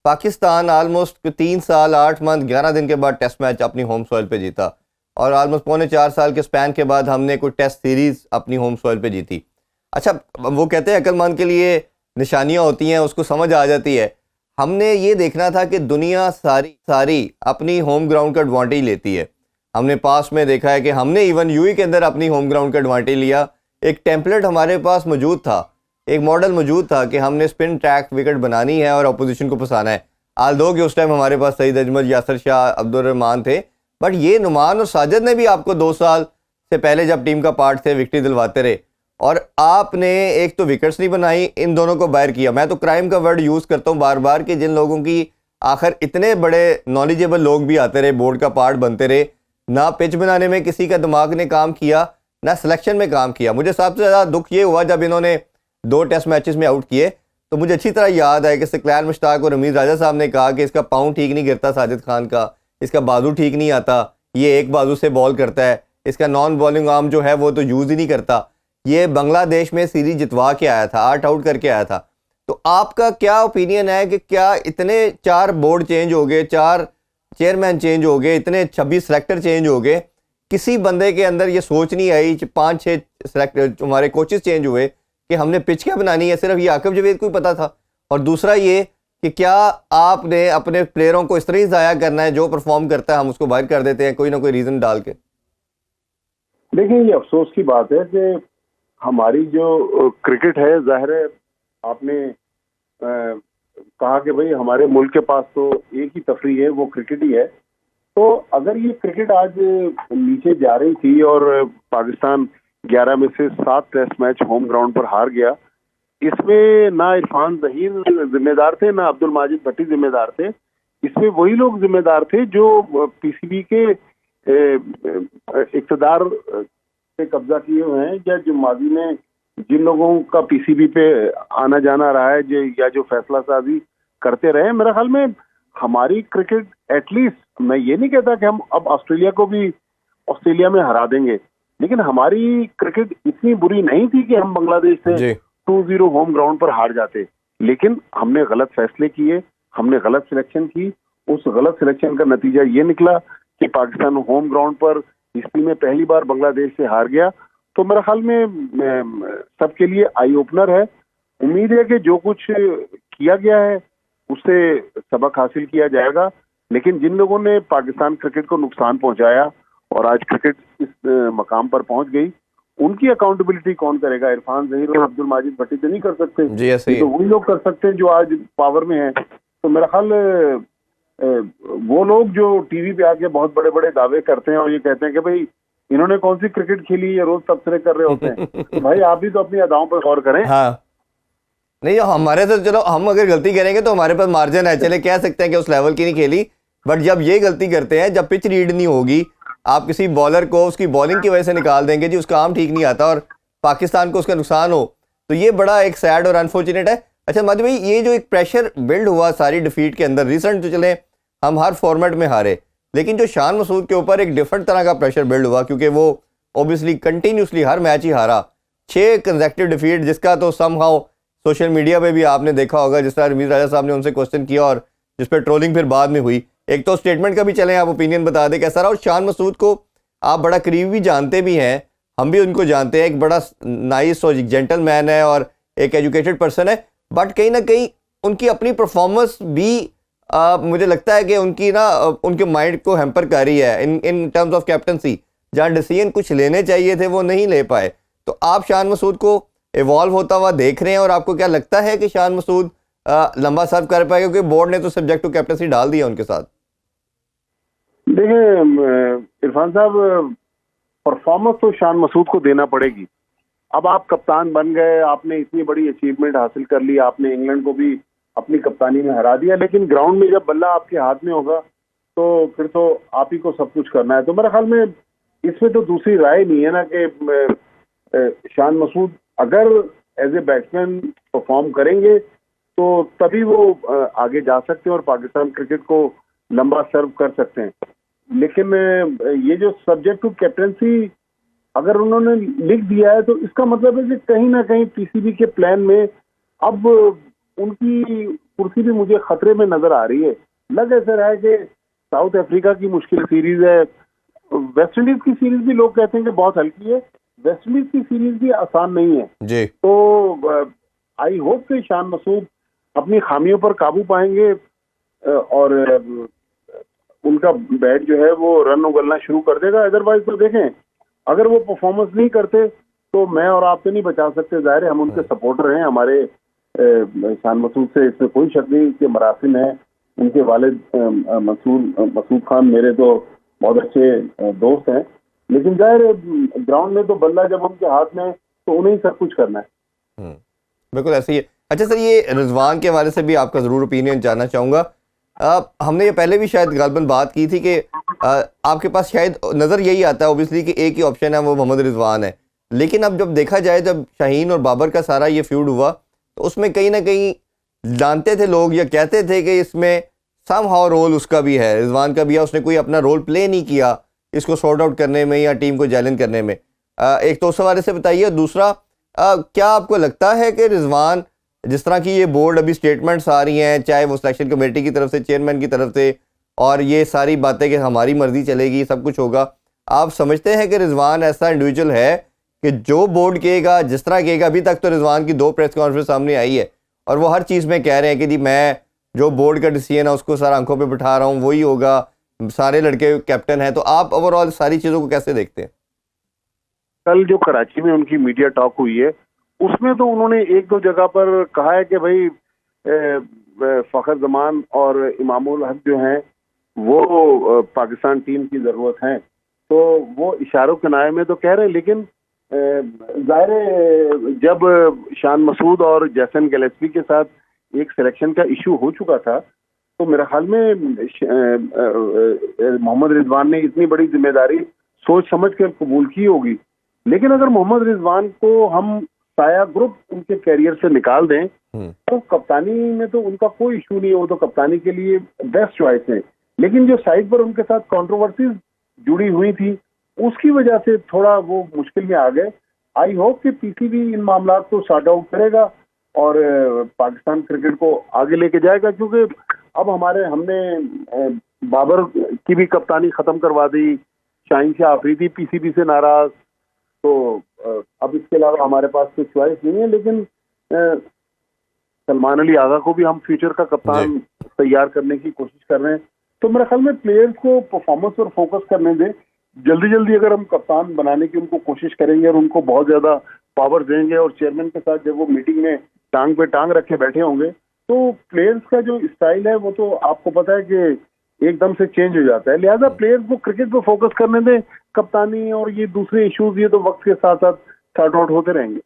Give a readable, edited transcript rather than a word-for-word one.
Pakistan almost 3 साल 8 month 11 दिन के बाद टेस्ट मैच अपनी होम सॉइल पे जीता, और ऑलमोस्ट 3.25 साल के स्पैन के बाद हमने कोई टेस्ट सीरीज अपनी होम सॉइल पे जीती। अच्छा, वो कहते हैं अक्लमंद के लिए निशानियां होती हैं, उसको समझ आ जाती है। हमने ये देखना था कि दुनिया सारी सारी अपनी होम ग्राउंड का एडवांटेज लेती है। हमने पास में देखा है कि हमने इवन यूएई के अंदर अपनी होम ग्राउंड का एडवांटेज लिया। एक टेम्पलेट हमारे पास मौजूद था, एक मॉडल मौजूद था कि हमने स्पिन ट्रैक विकेट बनानी है और अपोजिशन को फंसाना है। आल दो कि उस टाइम हमारे पास सईद अजमल, यासर शाह, अब्दुल रहमान थे, बट ये नुमान और साजिद ने भी आपको 2 साल से पहले जब टीम का पार्ट थे विकेट दिलवाते रहे, और आपने एक तो विकेट्स नहीं बनाई, इन दोनों को बाहर किया। मैं तो क्राइम का वर्ड यूज़ करता हूँ बार बार कि जिन लोगों की आखिर इतने बड़े नॉलेजेबल लोग भी आते रहे, बोर्ड का पार्ट बनते रहे, ना पिच बनाने में किसी का दिमाग ने काम किया, ना सिलेक्शन में काम किया। मुझे सबसे ज़्यादा दुख ये हुआ जब इन्होंने 2 टेस्ट मैचेस में आउट किए, तो मुझे अच्छी तरह याद है कि सिकलैन मुश्ताक और रमीज़ राजा साहब ने कहा कि इसका पाँव ठीक नहीं गिरता साजिद खान का, इसका बाजू ठीक नहीं आता, ये एक बाजू से बॉल करता है, इसका नॉन बॉलिंग आर्म जो है वो तो यूज़ ही नहीं करता। ये बांग्लादेश में सीरीज जितवा के आया था, 8 आउट करके आया था। तो आपका क्या ओपिनियन है कि क्या इतने 4 बोर्ड चेंज हो गए, 4 चेयरमैन चेंज हो गए, इतने 26 सेलेक्टर चेंज हो गए, किसी बंदे के अंदर ये सोच नहीं आई, 5-6 सेलेक्टर हमारे कोचेस चेंज हुए कि हमने पिच क्या बनानी है, सिर्फ ये आकिब जावेद को ही पता था। और दूसरा ये कि क्या आपने अपने प्लेयरों को इस तरह ही ज़ाया करना है, जो परफॉर्म करता है हम उसको बाहर कर देते हैं कोई ना कोई रीज़न डाल के। देखिए, ये अफसोस की बात है कि हमारी जो क्रिकेट है, जाहिर है आपने कहा कि भाई हमारे मुल्क के पास तो एक ही तफरी है, वो क्रिकेट ही है। तो अगर ये क्रिकेट आज नीचे जा रही थी और पाकिस्तान 11 में से 7 टेस्ट मैच होम ग्राउंड पर हार गया, इसमें ना इरफान ज़हीर जिम्मेदार थे, ना अब्दुल माजिद भट्टी जिम्मेदार थे। इसमें वही लोग जिम्मेदार थे जो पीसीबी के इक़्तिदार पे कब्जा किए हुए हैं, या जो माजी में जिन लोगों का पीसीबी पे आना जाना रहा है, या जो फैसला साजी करते रहे। मेरे ख्याल में हमारी क्रिकेट एटलीस्ट, मैं ये नहीं कहता कि हम अब ऑस्ट्रेलिया को भी ऑस्ट्रेलिया में हरा देंगे, लेकिन हमारी क्रिकेट इतनी बुरी नहीं थी कि हम बांग्लादेश से 2-0 होम ग्राउंड पर हार जाते। लेकिन हमने गलत फैसले किए, हमने गलत सिलेक्शन की। उस गलत सिलेक्शन का नतीजा ये निकला कि पाकिस्तान होम ग्राउंड पर हिस्ट्री में पहली बार बांग्लादेश से हार गया। तो मेरे ख्याल में सबके लिए आई ओपनर है। उम्मीद है कि जो कुछ किया गया है उससे सबक हासिल किया जाएगा, लेकिन जिन लोगों ने पाकिस्तान क्रिकेट को नुकसान पहुंचाया और आज क्रिकेट इस मकाम पर पहुंच गई, उनकी अकाउंटेबिलिटी कौन करेगा? इरफान ज़हीर और अब्दुल माजिद भट्टी तो नहीं कर सकते, तो वही लोग कर सकते हैं जो आज पावर में हैं। तो मेरा ख्याल वो लोग जो टीवी पे आके बहुत बड़े बड़े दावे करते हैं और ये कहते हैं कि भाई इन्होंने कौन सी क्रिकेट खेली, ये रोज तबसरे कर रहे होते हैं, तो भाई आप भी तो अपनी अदाओं पर गौर करें। हाँ, नहीं हमारे तो चलो हम अगर गलती करेंगे तो हमारे पास मार्जिन है, चले कह सकते हैं कि उस लेवल की नहीं खेली, बट जब ये गलती करते हैं, जब पिच रीड नहीं होगी, आप किसी बॉलर को उसकी बॉलिंग की वजह से निकाल देंगे जी, उसका आम ठीक नहीं आता और पाकिस्तान को उसका नुकसान हो, तो ये बड़ा एक सैड और अनफॉर्चुनेट है। अच्छा मादी भाई, ये जो एक प्रेशर बिल्ड हुआ सारी डिफीट के अंदर, रिसेंट तो चले हम हर फॉर्मेट में हारे, लेकिन जो शान मसूद के ऊपर एक डिफरेंट तरह का प्रेशर बिल्ड हुआ, क्योंकि वो ऑब्वियसली कंटिन्यूसली हर मैच ही हारा, 6 कंसेक्यूटिव डिफीट, जिसका तो समहाउ सोशल मीडिया पे भी आपने देखा होगा, जिस तरह रमीज़ राजा साहब ने उनसे क्वेश्चन किया और जिस पर ट्रोलिंग फिर बाद में हुई। एक तो स्टेटमेंट का भी चलें, आप ओपिनियन बता दें कैसा रहा। और शान मसूद को आप बड़ा करीब भी जानते भी हैं, हम भी उनको जानते हैं, एक बड़ा नाइस और जेंटल मैन है और एक एजुकेटेड पर्सन है, बट कहीं ना कहीं उनकी अपनी परफॉर्मेंस भी मुझे लगता है कि उनकी ना उनके माइंड को हैम्पर कर रही है इन टर्म्स ऑफ कैप्टनसी। जहाँ डिसीजन कुछ लेने चाहिए थे वो नहीं ले पाए। तो आप शान मसूद को इवॉल्व होता हुआ देख रहे हैं, और आपको क्या लगता है कि शान मसूद लंबा सर्व कर पाएगा, क्योंकि बोर्ड ने तो सब्जेक्ट टू कैप्टनसी डाल दिया उनके साथ? देखिए इरफान साहब, परफॉर्मेंस तो शान मसूद को देना पड़ेगी। अब आप कप्तान बन गए, आपने इतनी बड़ी अचीवमेंट हासिल कर ली, आपने इंग्लैंड को भी अपनी कप्तानी में हरा दिया, लेकिन ग्राउंड में जब बल्ला आपके हाथ में होगा तो फिर तो आप ही को सब कुछ करना है। तो मेरे ख्याल में इसमें तो दूसरी राय नहीं है ना कि शान मसूद अगर एज ए बैट्समैन परफॉर्म करेंगे तो तभी वो आगे जा सकते हैं और पाकिस्तान क्रिकेट को लंबा सर्व कर सकते हैं। लेकिन ये जो सब्जेक्ट टू कैप्टनसी अगर उन्होंने लिख दिया है, तो इसका मतलब है कि कहीं ना कहीं पीसीबी के प्लान में अब उनकी कुर्सी भी मुझे खतरे में नजर आ रही है। लग ऐसा रहा है कि साउथ अफ्रीका की मुश्किल सीरीज है, वेस्ट इंडीज की सीरीज भी लोग कहते हैं कि बहुत हल्की है, वेस्ट इंडीज की सीरीज भी आसान नहीं है। जी। तो आई होप कि शान मसूद अपनी खामियों पर काबू पाएंगे और उनका बैट जो है वो रन उगलना शुरू कर देगा। अदरवाइज तो देखें, अगर वो परफॉर्मेंस नहीं करते तो मैं और आप तो नहीं बचा सकते, जाहिर है हम उनके सपोर्टर हैं। हमारे शान मसूद से इसमें कोई शक नहीं कि मरासिम है, उनके वालिद मसूद खान मेरे तो बहुत अच्छे दोस्त हैं, लेकिन जाहिर है ग्राउंड में तो बल्ला जब उनके हाथ में तो उन्हें ही सब कुछ करना है। बिल्कुल ऐसे ही है। अच्छा सर, ये रिजवान के हवाले से भी आपका ज़रूर ओपिनियन जानना चाहूँगा। हमने ये पहले भी शायद गालबन बात की थी कि आपके पास शायद नज़र यही आता है ओबियसली कि एक ही ऑप्शन है, वो मोहम्मद रिजवान है। लेकिन अब जब देखा जाए, जब शाहीन और बाबर का सारा ये फ्यूड हुआ तो उसमें कहीं ना कहीं जानते थे लोग या कहते थे कि इसमें समहाउ रोल उसका भी है, रिजवान का भी है, उसने कोई अपना रोल प्ले नहीं किया इसको सॉर्ट आउट करने में या टीम को जैलन करने में। एक तो उस हवाले से बताइए। दूसरा, क्या आपको लगता है कि रिजवान, जिस तरह की ये बोर्ड अभी स्टेटमेंट्स आ रही हैं, चाहे वो सिलेक्शन कमेटी की तरफ से, चेयरमैन की तरफ से, और ये सारी बातें कि हमारी मर्जी चलेगी, सब कुछ होगा, आप समझते हैं कि रिजवान ऐसा इंडिविजुअल है कि जो बोर्ड कहेगा, जिस तरह कहेगा? अभी तक तो रिजवान की 2 प्रेस कॉन्फ्रेंस सामने आई है और वो हर चीज़ में कह रहे हैं कि जी मैं जो बोर्ड का डिसीजन है उसको सर आंखों पे बिठा रहा हूँ, वही होगा, सारे लड़के कैप्टन हैं। तो आप ओवरऑल सारी चीज़ों को कैसे देखते हैं? कल जो कराची में उनकी मीडिया टॉक हुई है उसमें तो उन्होंने एक दो जगह पर कहा है कि भाई फखर जमान और इमामुल हक जो हैं वो पाकिस्तान टीम की जरूरत है। तो वो इशारों किनारे में तो कह रहे हैं, लेकिन जाहिर है जब शान मसूद और जैसन गिलेस्पी के साथ एक सिलेक्शन का इशू हो चुका था तो मेरे ख्याल में मोहम्मद रिजवान ने इतनी बड़ी जिम्मेदारी सोच समझ कर कबूल की होगी। लेकिन अगर मोहम्मद रिजवान को हम साया ग्रुप उनके कैरियर से निकाल दें तो कप्तानी में तो उनका कोई इशू नहीं है, वो तो कप्तानी के लिए बेस्ट चॉइस है। लेकिन जो साइड पर उनके साथ कंट्रोवर्सीज जुड़ी हुई थी उसकी वजह से थोड़ा वो मुश्किल में आ गए। आई होप कि पीसीबी इन मामला को सॉर्ट आउट करेगा और पाकिस्तान क्रिकेट को आगे लेके जाएगा, क्योंकि अब हमने बाबर की भी कप्तानी खत्म करवा दी, शाहीन शाह आफरीदी पीसीबी से नाराज, तो अब इसके अलावा हमारे पास कोई चॉइस नहीं है। लेकिन सलमान अली आगा को भी हम फ्यूचर का कप्तान तैयार करने की कोशिश कर रहे हैं। तो मेरे ख्याल में प्लेयर्स को परफॉर्मेंस पर फोकस करने दें। जल्दी जल्दी अगर हम कप्तान बनाने की उनको कोशिश करेंगे और उनको बहुत ज्यादा पावर देंगे और चेयरमैन के साथ जब वो मीटिंग में टांग पे टांग रखे बैठे होंगे तो प्लेयर्स का जो स्टाइल है वो तो आपको पता है कि एकदम से चेंज हो जाता है। लिहाजा प्लेयर्स को क्रिकेट पे फोकस करने दें, कप्तानी और ये दूसरे इश्यूज ये तो वक्त के साथ साथ सॉर्ट आउट होते रहेंगे।